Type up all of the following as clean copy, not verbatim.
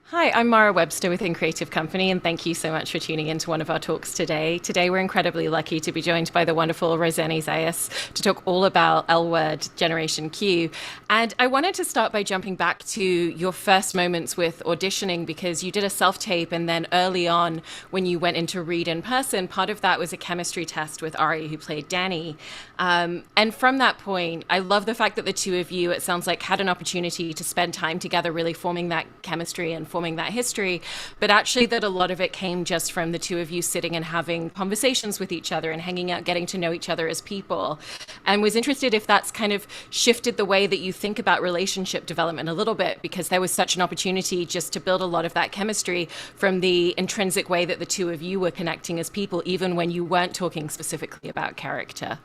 Hi, I'm Mara Webster within Creative Company, and thank you so much for tuning into one of our talks today. Today, we're incredibly lucky to be joined by the wonderful Rosanny Zayas to talk all about L Word Generation Q. And I wanted to start by jumping back to your first moments with auditioning because you did a self tape, and then early on, when you went into read in person, part of that was a chemistry test with Ari, who played Danny. And from that point, I love the fact that the two of you, it sounds like, had an opportunity to spend time together, really forming that chemistry and forming that history, but actually that a lot of it came just from the two of you sitting and having conversations with each other and hanging out, getting to know each other as people. And was interested if that's kind of shifted the way that you think about relationship development a little bit, because there was such an opportunity just to build a lot of that chemistry from the intrinsic way that the two of you were connecting as people, even when you weren't talking specifically about character.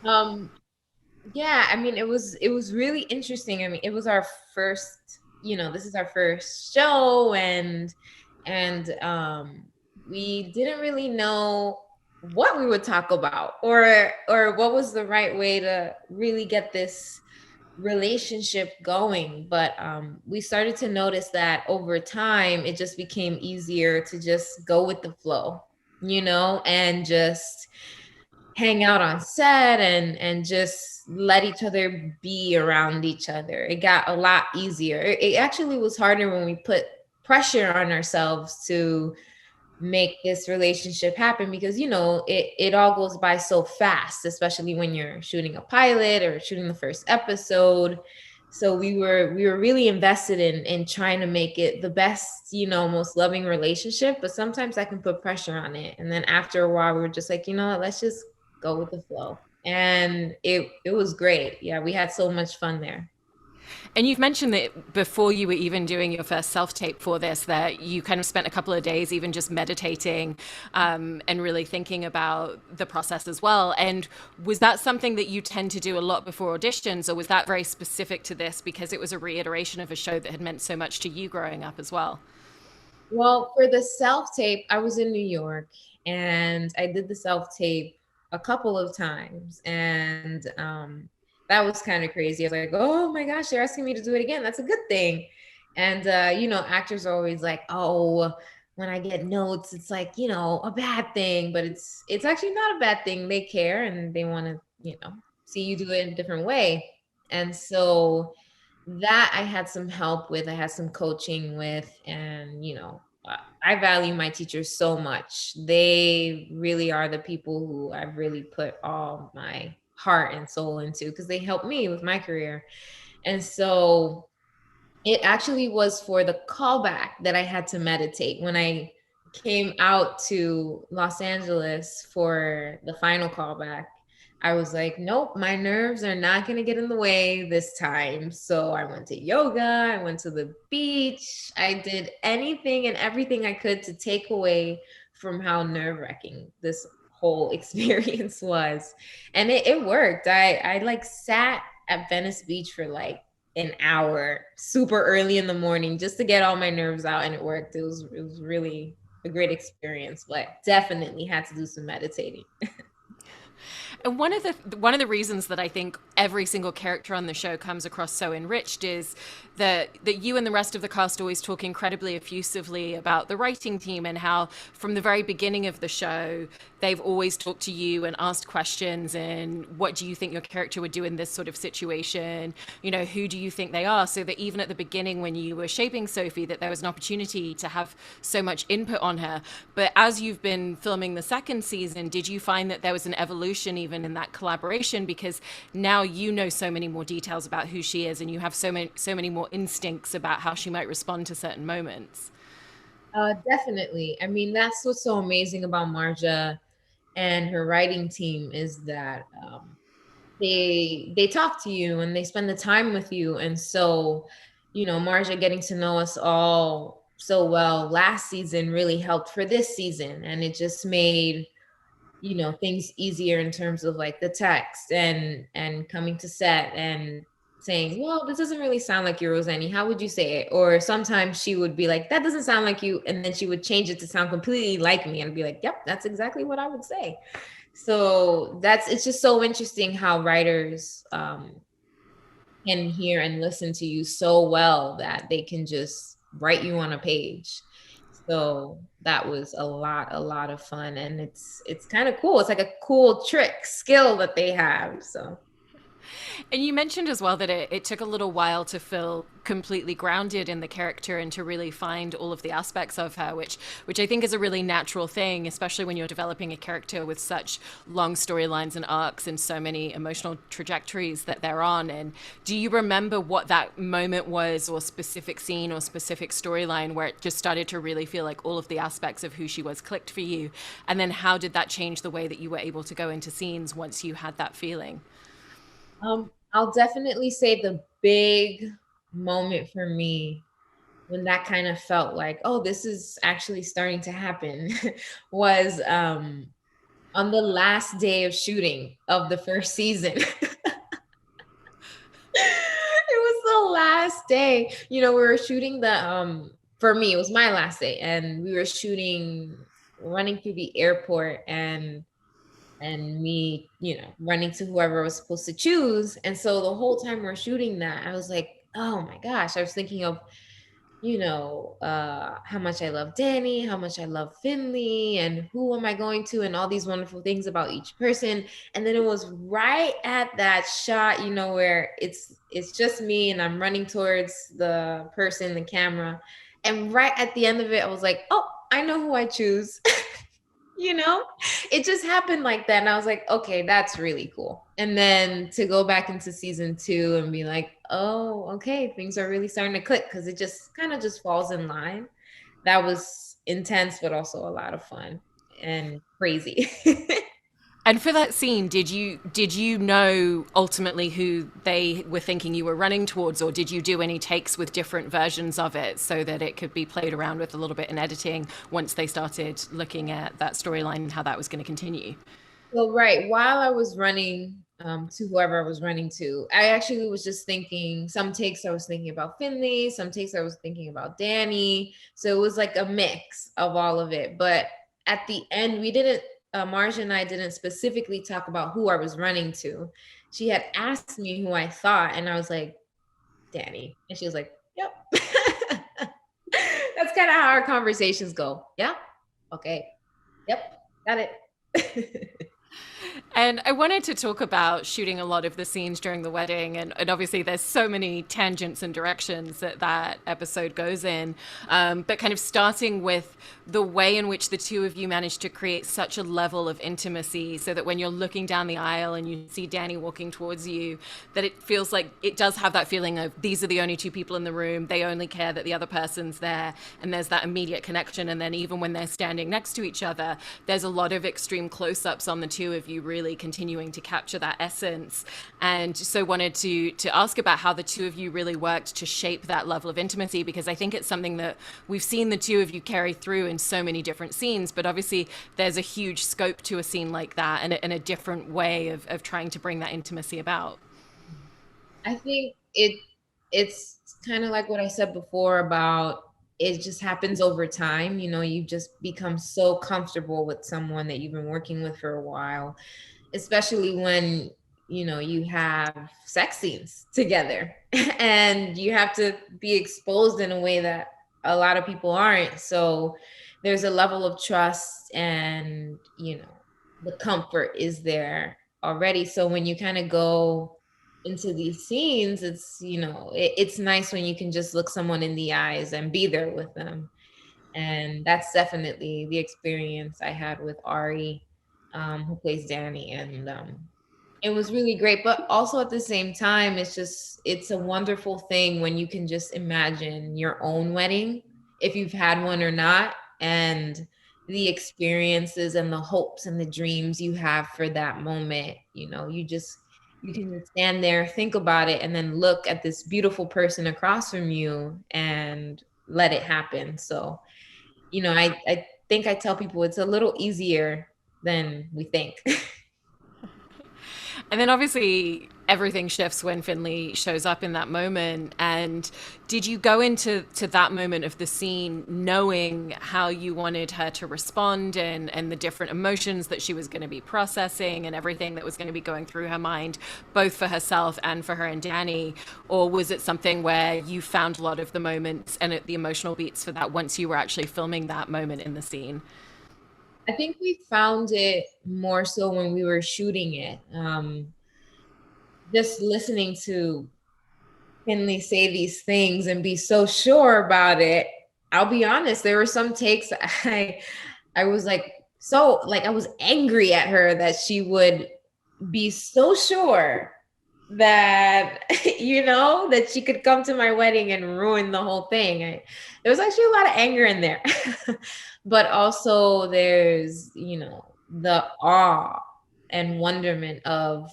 Um, yeah, I mean, it was really interesting. I mean, it was our first, this is our first show, and we didn't really know what we would talk about or what was the right way to really get this relationship going. But we started to notice that over time, it just became easier to just go with the flow, and just hang out on set and just let each other be around each other. It got a lot easier. It actually was harder when we put pressure on ourselves to make this relationship happen because it all goes by so fast, especially when you're shooting a pilot or shooting the first episode. So we were really invested in trying to make it the best, most loving relationship, but sometimes I can put pressure on it, and then after a while we were just like, let's just go with the flow. And it was great. Yeah, we had so much fun there. And you've mentioned that before you were even doing your first self tape for this, that you kind of spent a couple of days even just meditating and really thinking about the process as well. And was that something that you tend to do a lot before auditions, or was that very specific to this because it was a reiteration of a show that had meant so much to you growing up as well? Well, for the self tape, I was in New York and I did the self tape a couple of times. And that was kind of crazy. I was like, oh my gosh, they're asking me to do it again. That's a good thing. And, actors are always like, oh, when I get notes, it's like, a bad thing, but it's actually not a bad thing. They care and they want to, see you do it in a different way. And so that I had some help with, I had some coaching with, and I value my teachers so much. They really are the people who I've really put all my heart and soul into because they helped me with my career. And so it actually was for the callback that I had to meditate when I came out to Los Angeles for the final callback. I was like, nope, my nerves are not going to get in the way this time. So I went to yoga, I went to the beach, I did anything and everything I could to take away from how nerve-wracking this whole experience was. And it worked. I like sat at Venice Beach for like an hour super early in the morning just to get all my nerves out, and it worked. It was really a great experience, but definitely had to do some meditating. And one of the reasons that I think every single character on the show comes across so enriched is that you and the rest of the cast always talk incredibly effusively about the writing team and how from the very beginning of the show they've always talked to you and asked questions and what do you think your character would do in this sort of situation, who do you think they are, so that even at the beginning when you were shaping Sophie that there was an opportunity to have so much input on her. But as you've been filming the second season, did you find that there was an evolution even in that collaboration, because now you know so many more details about who she is and you have so many more instincts about how she might respond to certain moments? Definitely. I mean, that's what's so amazing about Marja and her writing team is that they talk to you and they spend the time with you. And so, Marja getting to know us all so well last season really helped for this season. And it just made, things easier in terms of like the text and coming to set and saying, well, this doesn't really sound like you, Rosanny. How would you say it? Or sometimes she would be like, that doesn't sound like you. And then she would change it to sound completely like me and be like, yep, that's exactly what I would say. So it's just so interesting how writers can hear and listen to you so well that they can just write you on a page. So that was a lot of fun, and it's kind of cool. It's like a cool trick skill that they have. So And you mentioned as well that it took a little while to feel completely grounded in the character and to really find all of the aspects of her, which I think is a really natural thing, especially when you're developing a character with such long storylines and arcs and so many emotional trajectories that they're on. And do you remember what that moment was, or specific scene or specific storyline where it just started to really feel like all of the aspects of who she was clicked for you? And then how did that change the way that you were able to go into scenes once you had that feeling? I'll definitely say the big moment for me when that kind of felt like, oh, this is actually starting to happen was on the last day of shooting of the first season. It was the last day. You know, we were shooting the for me, it was my last day, and we were shooting running through the airport, and me, you know, running to whoever I was supposed to choose. And so the whole time we're shooting that, I was like, oh my gosh, I was thinking of, you know, how much I love Danny, how much I love Finley, and who am I going to, and all these wonderful things about each person. And then it was right at that shot, you know, where it's just me and I'm running towards the person, the camera. And right at the end of it, I was like, oh, I know who I choose. You know, it just happened like that. And I was like, okay, that's really cool. And then to go back into season 2 and be like, oh, okay, things are really starting to click, because it just kind of just falls in line. That was intense, but also a lot of fun and crazy. And for that scene, did you know ultimately who they were thinking you were running towards, or did you do any takes with different versions of it so that it could be played around with a little bit in editing once they started looking at that storyline and how that was going to continue? Well, right. While I was running to whoever I was running to, I actually was just thinking, some takes I was thinking about Finley, some takes I was thinking about Danny. So it was like a mix of all of it. But at the end, we didn't, Marja and I didn't specifically talk about who I was running to. She had asked me who I thought, and I was like, Danny. And she was like, yep. That's kind of how our conversations go. Yeah. Okay. Yep. Got it. And I wanted to talk about shooting a lot of the scenes during the wedding. And obviously, there's so many tangents and directions that that episode goes in. But kind of starting with the way in which the two of you managed to create such a level of intimacy so that when you're looking down the aisle and you see Danny walking towards you, that it feels like it does have that feeling of these are the only two people in the room. They only care that the other person's there. And there's that immediate connection. And then even when they're standing next to each other, there's a lot of extreme close ups on the two of you really continuing to capture that essence. And so wanted to ask about how the two of you really worked to shape that level of intimacy, because I think it's something that we've seen the two of you carry through in so many different scenes, but obviously there's a huge scope to a scene like that, and a different way of trying to bring that intimacy about. I think it's kind of like what I said before about it just happens over time. You know, you just become so comfortable with someone that you've been working with for a while, especially when, you know, you have sex scenes together and you have to be exposed in a way that a lot of people aren't. So there's a level of trust, and, you know, the comfort is there already. So when you kind of go into these scenes, it's, you know, it's nice when you can just look someone in the eyes and be there with them. And that's definitely the experience I had with Ari, who plays Danny. And it was really great. But also at the same time, it's a wonderful thing when you can just imagine your own wedding, if you've had one or not, and the experiences and the hopes and the dreams you have for that moment. You know, you can just stand there, think about it, and then look at this beautiful person across from you and let it happen. So, you know, I think I tell people it's a little easier than we think. And then obviously everything shifts when Finley shows up in that moment. And did you go into that moment of the scene knowing how you wanted her to respond, and the different emotions that she was going to be processing and everything that was going to be going through her mind, both for herself and for her and Danny? Or was it something where you found a lot of the moments and the emotional beats for that once you were actually filming that moment in the scene? I think we found it more so when we were shooting it. Just listening to Finley say these things and be so sure about it. I'll be honest, there were some takes I was like, so like I was angry at her that she would be so sure that that she could come to my wedding and ruin the whole thing. There was actually a lot of anger in there. But also there's the awe and wonderment of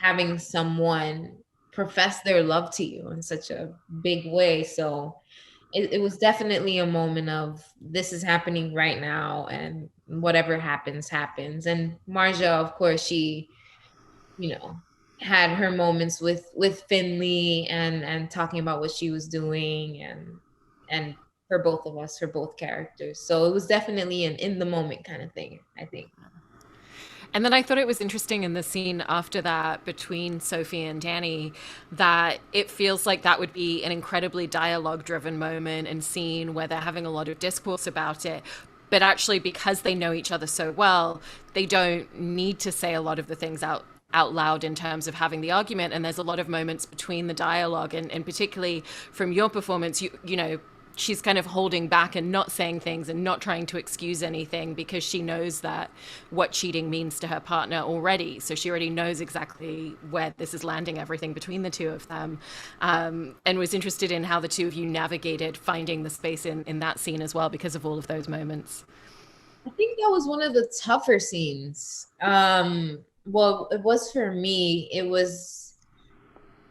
having someone profess their love to you in such a big way. So it was definitely a moment of, this is happening right now, and whatever happens happens. And Marja, of course, she had her moments with Finley and talking about what she was doing, and for both of us, for both characters. So it was definitely an in the moment kind of thing, I think. And then I thought it was interesting in the scene after that between Sophie and Danny that it feels like that would be an incredibly dialogue driven moment and scene where they're having a lot of discourse about it. But actually, because they know each other so well, they don't need to say a lot of the things out loud in terms of having the argument. And there's a lot of moments between the dialogue, and particularly from your performance, she's kind of holding back and not saying things and not trying to excuse anything because she knows that what cheating means to her partner already. So she already knows exactly where this is landing everything between the two of them, and was interested in how the two of you navigated finding the space in that scene as well because of all of those moments. I think that was one of the tougher scenes. Well, it was for me. It was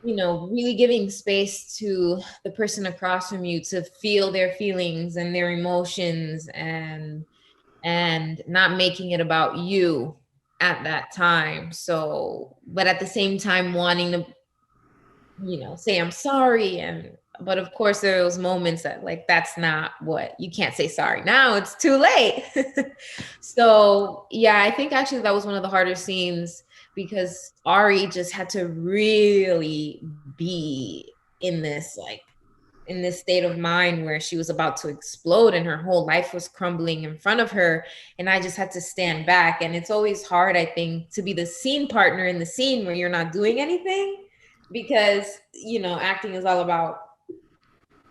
really giving space to the person across from you to feel their feelings and their emotions, and not making it about you at that time. So, but at the same time wanting to, say I'm sorry. But of course there are those moments that, like, that's not what, you can't say sorry now, it's too late. So yeah, I think actually that was one of the harder scenes, because Ari just had to really be in this state of mind where she was about to explode and her whole life was crumbling in front of her, and I just had to stand back. And it's always hard, I think, to be the scene partner in the scene where you're not doing anything, because acting is all about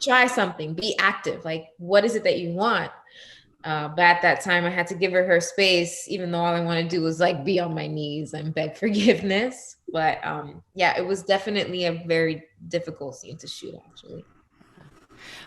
try something, be active, like what is it that you want. But at that time I had to give her space, even though all I want to do was like be on my knees and beg forgiveness. But yeah, it was definitely a very difficult scene to shoot, actually.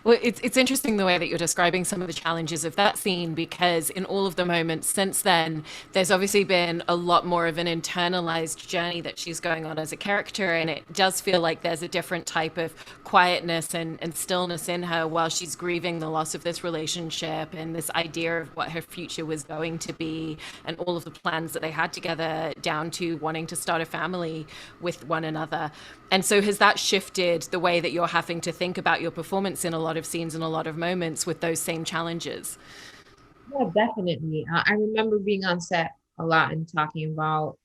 Well, it's interesting the way that you're describing some of the challenges of that scene, because in all of the moments since then, there's obviously been a lot more of an internalized journey that she's going on as a character. And it does feel like there's a different type of quietness and stillness in her while she's grieving the loss of this relationship and this idea of what her future was going to be, and all of the plans that they had together, down to wanting to start a family with one another. And so has that shifted the way that you're having to think about your performance in a lot of scenes and a lot of moments with those same challenges? Yeah, definitely. I remember being on set a lot and talking about,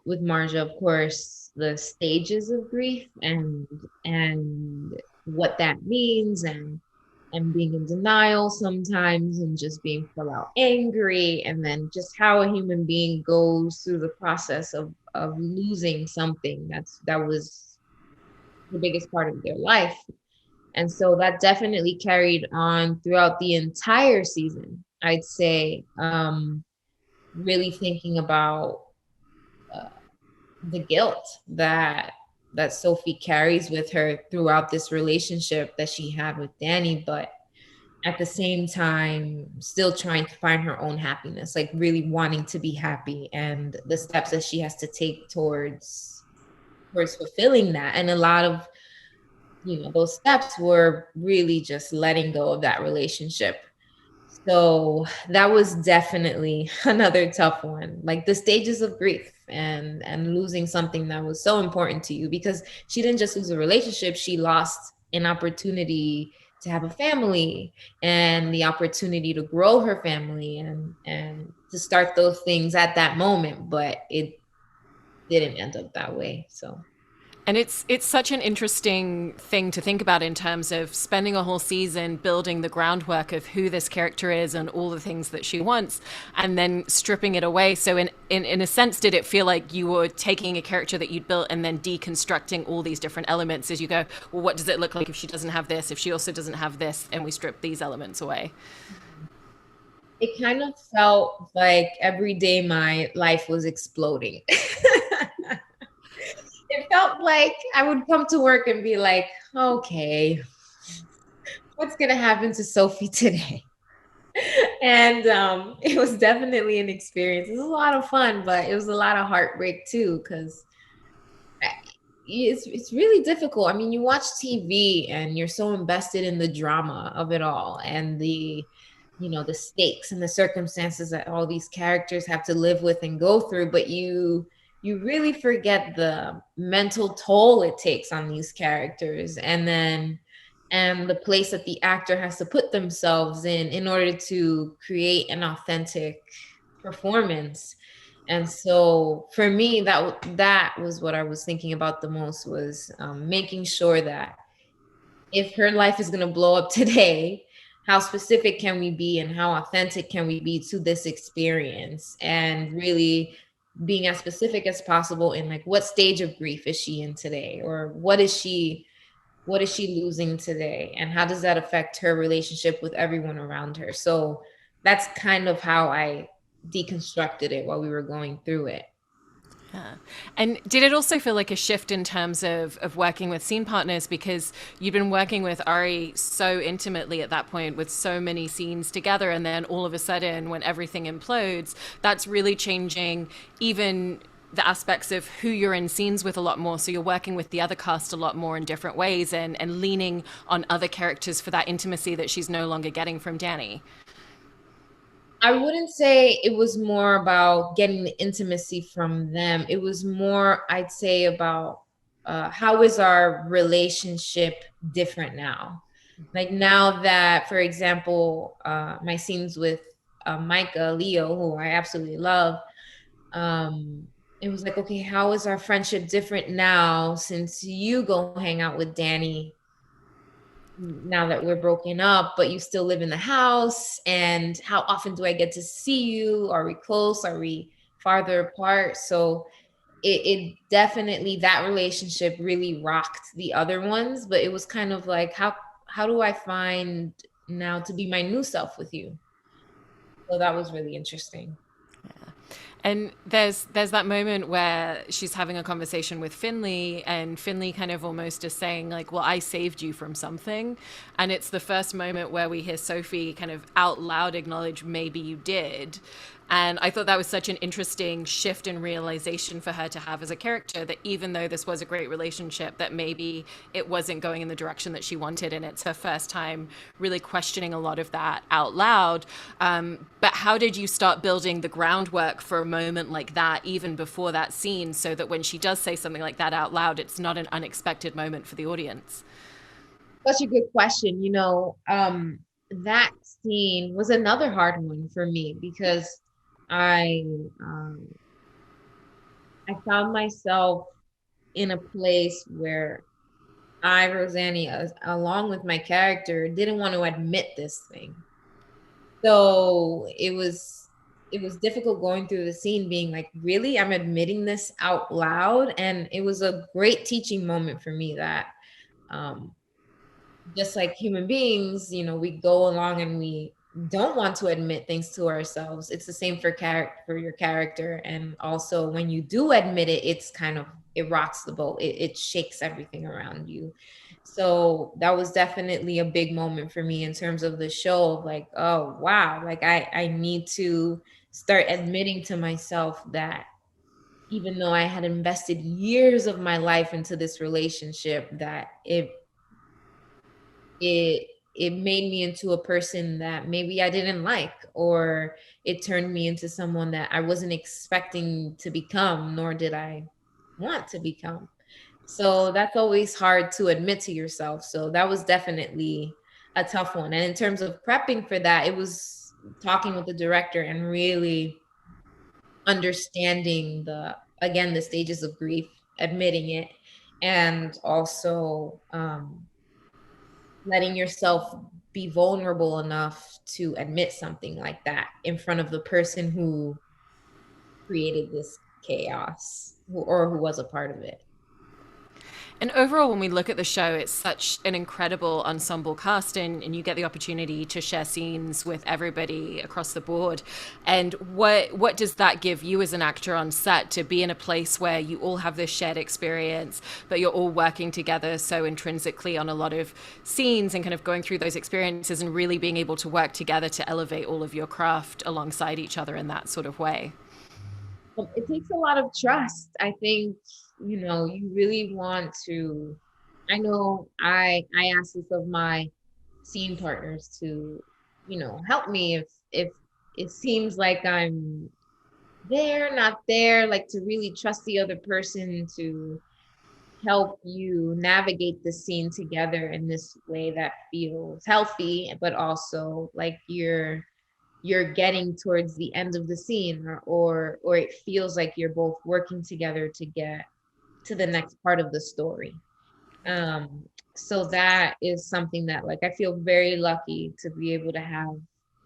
with Marja, of course, the stages of grief, and what that means, and being in denial sometimes, and just being full out angry, and then just how a human being goes through the process of losing something that was the biggest part of their life. And so that definitely carried on throughout the entire season, I'd say. Really thinking about uh, the guilt that Sophie carries with her throughout this relationship that she had with Danny, but at the same time still trying to find her own happiness, like really wanting to be happy, and the steps that she has to take towards fulfilling that. And a lot of those steps were really just letting go of that relationship. So that was definitely another tough one, like the stages of grief and losing something that was so important to you, because she didn't just lose a relationship, she lost an opportunity to have a family and the opportunity to grow her family and to start those things at that moment, but it didn't end up that way. So And it's such an interesting thing to think about in terms of spending a whole season building the groundwork of who this character is and all the things that she wants, and then stripping it away. So in a sense, did it feel like you were taking a character that you'd built and then deconstructing all these different elements as you go, well, what does it look like if she doesn't have this, if she also doesn't have this, and we strip these elements away? it kind of felt like every day my life was exploding. It felt like I would come to work and be like, okay, what's going to happen to Sophie today? And it was definitely an experience. It was a lot of fun, but it was a lot of heartbreak too, because it's really difficult. I mean, you watch TV and you're so invested in the drama of it all and the stakes and the circumstances that all these characters have to live with and go through, but you really forget the mental toll it takes on these characters, and the place that the actor has to put themselves in order to create an authentic performance. And so for me, that was what I was thinking about the most, was making sure that if her life is going to blow up today, how specific can we be and how authentic can we be to this experience, and really being as specific as possible in like what stage of grief is she in today, or what is she losing today, and how does that affect her relationship with everyone around her. So that's kind of how I deconstructed it while we were going through it. Yeah. And did it also feel like a shift in terms of working with scene partners? Because you'd been working with Ari so intimately at that point with so many scenes together. And then all of a sudden, when everything implodes, that's really changing even the aspects of who you're in scenes with a lot more. So you're working with the other cast a lot more in different ways and leaning on other characters for that intimacy that she's no longer getting from Danny. I wouldn't say it was more about getting the intimacy from them. It was more, I'd say, about how is our relationship different now? Like now that, for example, my scenes with Micah, Leo, who I absolutely love, it was like, okay, how is our friendship different now since you go hang out with Danny now that we're broken up, but you still live in the house? And how often do I get to see you? Are we close? Are we farther apart? So it definitely, that relationship really rocked the other ones, but it was kind of like, how do I find now to be my new self with you? So that was really interesting. And there's that moment where she's having a conversation with Finley, and Finley kind of almost is saying like, "Well, I saved you from something," and it's the first moment where we hear Sophie kind of out loud acknowledge, "Maybe you did." And I thought that was such an interesting shift in realization for her to have as a character, that even though this was a great relationship, that maybe it wasn't going in the direction that she wanted. And it's her first time really questioning a lot of that out loud. But how did you start building the groundwork for a moment like that, even before that scene, so that when she does say something like that out loud, it's not an unexpected moment for the audience? Such a good question. That scene was another hard one for me because I um, I found myself in a place where I, Rosanny, along with my character, didn't want to admit this thing. So it was difficult going through the scene, being like, really, I'm admitting this out loud, and it was a great teaching moment for me that um, just like human beings, we go along and we don't want to admit things to ourselves. It's the same for your character. And also when you do admit it, it rocks the boat. It shakes everything around you. So that was definitely a big moment for me in terms of the show, of like, oh wow, like I need to start admitting to myself that even though I had invested years of my life into this relationship, that it it made me into a person that maybe I didn't like, or it turned me into someone that I wasn't expecting to become, nor did I want to become. So that's always hard to admit to yourself. So that was definitely a tough one. And in terms of prepping for that, it was talking with the director and really understanding the stages of grief, admitting it, and also letting yourself be vulnerable enough to admit something like that in front of the person who created this chaos, or who was a part of it. And overall, when we look at the show, it's such an incredible ensemble cast, and you get the opportunity to share scenes with everybody across the board. And what does that give you as an actor on set, to be in a place where you all have this shared experience, but you're all working together so intrinsically on a lot of scenes, and kind of going through those experiences and really being able to work together to elevate all of your craft alongside each other in that sort of way? It takes a lot of trust. I think, you really want to. I know I ask this of my scene partners to, help me if it seems like I'm there, not there, like to really trust the other person to help you navigate the scene together in this way that feels healthy, but also like you're getting towards the end of the scene, or it feels like you're both working together to get to the next part of the story. um so that is something that, like, I feel very lucky to be able to have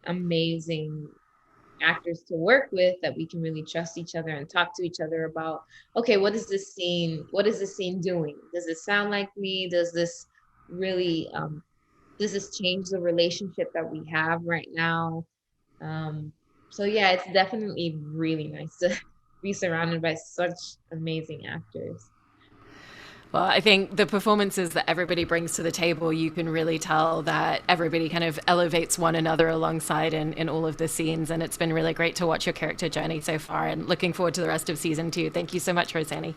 amazing actors to work with, that we can really trust each other and talk to each other about, okay, what is this scene doing? Does it sound like me? Really does this change the relationship that we have right now? um, so yeah, it's definitely really nice to be surrounded by such amazing actors. Well, I think the performances that everybody brings to the table, you can really tell that everybody kind of elevates one another alongside in all of the scenes. And it's been really great to watch your character journey so far, and looking forward to the rest of season 2. Thank you so much, Rosanny.